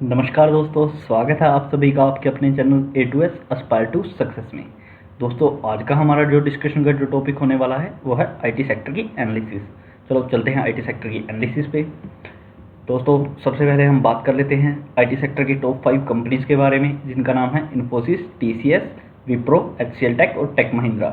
नमस्कार दोस्तों, स्वागत है आप सभी का आपके अपने channel A2S Aspire to success में। दोस्तों, आज का हमारा जो डिस्कशन का जो टॉपिक होने वाला है वो है आईटी सेक्टर की एनालिसिस। चलो चलते हैं आईटी सेक्टर की एनालिसिस पे। दोस्तों, सबसे पहले हम बात कर लेते हैं आईटी सेक्टर की टॉप 5 कंपनीज के बारे में, जिनका नाम है Infosys, TCS, Wipro, HCL tech और टेक महिंद्रा।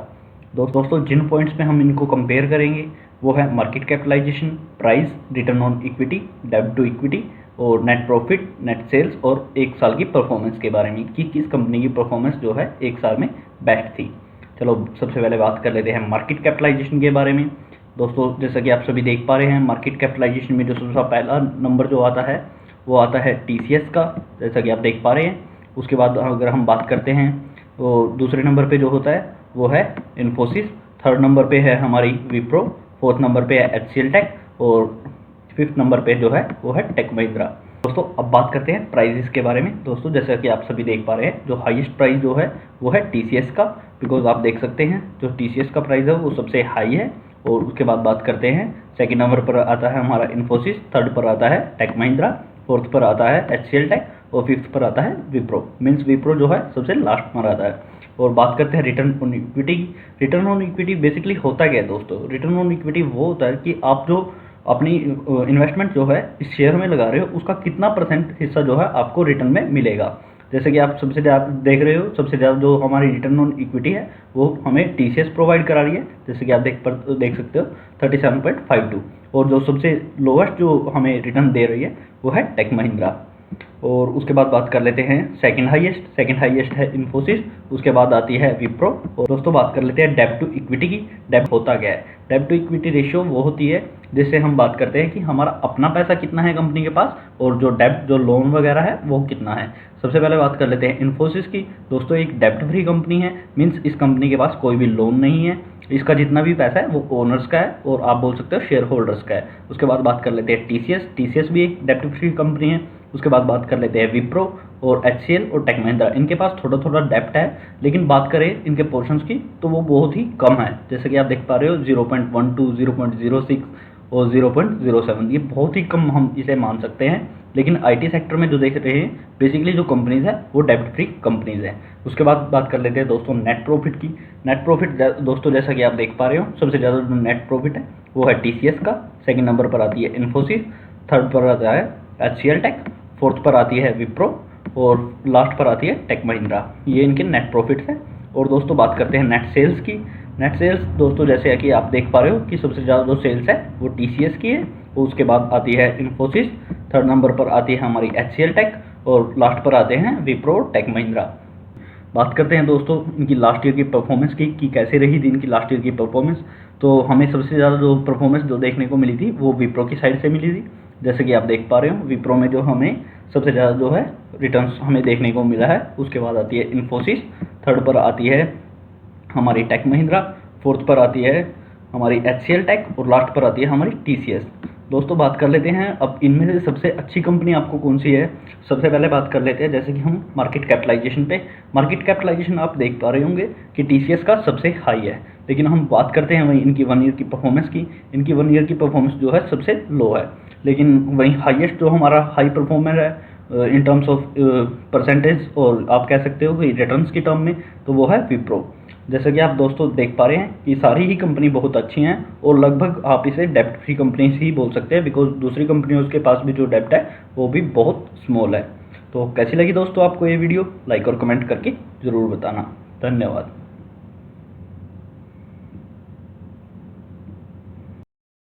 दोस्तों, जिन पॉइंट्स पे हम इनको कंपेयर करेंगे वो है market capitalisation, price, return on equity, डेब्ट टू इक्विटी और नेट प्रॉफिट, नेट सेल्स और एक साल की परफॉर्मेंस के बारे में कि किस कंपनी की परफॉर्मेंस जो है एक साल में बेस्ट थी। चलो सबसे पहले बात कर लेते हैं मार्केट कैपिटलाइजेशन के बारे में। दोस्तों, जैसा कि आप सभी देख पा रहे हैं, मार्केट कैपिटलाइजेशन में जो सबसे पहला नंबर जो आता है वो आता है TCS का, जैसा कि आप देख पा रहे हैं। उसके बाद अगर हम बात करते हैं तो दूसरे नंबर पे जो होता है वो है इन्फोसिस, थर्ड नंबर पे है हमारी विप्रो, फोर्थ नंबर पे है HCL टेक और फिफ्थ नंबर पे जो है वो है टेक महिंद्रा। दोस्तों, अब बात करते हैं प्राइजेस के बारे में। दोस्तों, जैसा कि आप सभी देख पा रहे हैं, जो हाईएस्ट प्राइस जो है वो है TCS का, बिकॉज आप देख सकते हैं जो TCS का प्राइस है वो सबसे हाई है। और उसके बाद बात करते हैं, सेकंड नंबर पर आता है हमारा इन्फोसिस, थर्ड पर आता है टेक महिंद्रा, फोर्थ पर आता है HCL टेक और फिफ्थ पर आता है विप्रो। मीन्स विप्रो जो है सबसे लास्ट पर आता है। और बात करते हैं return on equity. Return on equity basically होता क्या है दोस्तों? रिटर्न ऑन इक्विटी वो होता है कि आप जो अपनी इन्वेस्टमेंट जो है इस शेयर में लगा रहे हो उसका कितना परसेंट हिस्सा जो है आपको रिटर्न में मिलेगा। जैसे कि आप सबसे ज़्यादा देख रहे हो, सबसे ज़्यादा जो हमारी रिटर्न ऑन इक्विटी है वो हमें TCS प्रोवाइड करा रही है, जैसे कि आप देख सकते हो 37.52। और जो सबसे लोवेस्ट जो हमें रिटर्न दे रही है वो है टेक महिंद्रा। और उसके बाद बात कर लेते हैं सेकंड हाईएस्ट है इन्फोसिस, उसके बाद आती है विप्रो। और दोस्तों, बात कर लेते हैं डेब्ट टू इक्विटी की। डेब्ट होता क्या है? डेब्ट टू इक्विटी रेशियो वो होती है जिससे हम बात करते हैं कि हमारा अपना पैसा कितना है कंपनी के पास और जो डेब्ट जो लोन वगैरह है वो कितना है। सबसे पहले बात कर लेते हैं इन्फोसिस की। दोस्तों, एक डेब्ट फ्री कंपनी है, मीन्स इस कंपनी के पास कोई भी लोन नहीं है। इसका जितना भी पैसा है वो ओनर्स का है और आप बोल सकते हो शेयर होल्डर्स का है। उसके बाद बात कर लेते हैं TCS भी एक डेब्ट फ्री कंपनी है। उसके बाद बात कर लेते हैं विप्रो और HCL और टेक महिंद्रा। इनके पास थोड़ा थोड़ा डेप्ट है, लेकिन बात करें इनके पोर्शंस की तो वो बहुत ही कम है। जैसे कि आप देख पा रहे हो 0.12, 0.06 और 0.07, ये बहुत ही कम हम इसे मान सकते हैं। लेकिन IT सेक्टर में जो देख रहे हैं बेसिकली जो कंपनीज है वो डेब्ट फ्री कंपनीज है। उसके बाद बात कर लेते हैं दोस्तों नेट प्रॉफिट की। नेट प्रॉफिट दोस्तों, जैसा कि आप देख पा रहे हो, सबसे ज़्यादा जो नेट प्रॉफिट है वो है TCS का, सेकेंड नंबर पर आती है इन्फोसिस, थर्ड पर आता है HCL टेक, फोर्थ पर आती है विप्रो और लास्ट पर आती है टेक महिंद्रा। ये इनके नेट प्रॉफिट्स हैं। और दोस्तों, बात करते हैं नेट सेल्स की। नेट सेल्स दोस्तों, जैसे कि आप देख पा रहे हो कि सबसे ज़्यादा जो सेल्स है वो TCS की है, और उसके बाद आती है इन्फोसिस, थर्ड नंबर पर आती है हमारी HCL टेक और लास्ट पर आते हैं विप्रो, टेक महिंद्रा। बात करते हैं दोस्तों इनकी लास्ट ईयर की परफॉर्मेंस की कि कैसे रही थी इनकी लास्ट ईयर की परफॉर्मेंस। तो हमें सबसे ज़्यादा जो परफॉर्मेंस जो देखने को मिली थी वो विप्रो की साइड से मिली थी। जैसे कि आप देख पा रहे हो, विप्रो में जो हमें सबसे ज़्यादा जो है रिटर्न्स हमें देखने को मिला है। उसके बाद आती है इन्फोसिस, थर्ड पर आती है हमारी टेक महिंद्रा, फोर्थ पर आती है हमारी HCL टेक और लास्ट पर आती है हमारी TCS। दोस्तों, बात कर लेते हैं अब इनमें से सबसे अच्छी कंपनी आपको कौन सी है। सबसे पहले बात कर लेते हैं जैसे कि हम मार्केट कैपिटलाइजेशन पे। मार्केट कैपिटलाइजेशन आप देख पा रहे होंगे कि TCS का सबसे हाई है, लेकिन हम बात करते हैं वहीं इनकी 1 ईयर की परफॉर्मेंस की। इनकी 1 ईयर की परफॉर्मेंस जो है सबसे लो है, लेकिन वहीं हाईएस्ट जो हमारा हाई परफॉर्मर है इन टर्म्स ऑफ परसेंटेज और आप कह सकते हो कि रिटर्न्स की टर्म में, तो वो है विप्रो। जैसा कि आप दोस्तों देख पा रहे हैं कि सारी ही कंपनी बहुत अच्छी हैं और लगभग आप इसे डेब्ट फ्री कंपनी ही बोल सकते हैं, बिकॉज दूसरी कंपनियों के पास भी जो डेब्ट है वो भी बहुत स्मॉल है। तो कैसी लगी दोस्तों आपको ये वीडियो? लाइक और कमेंट करके ज़रूर बताना। धन्यवाद।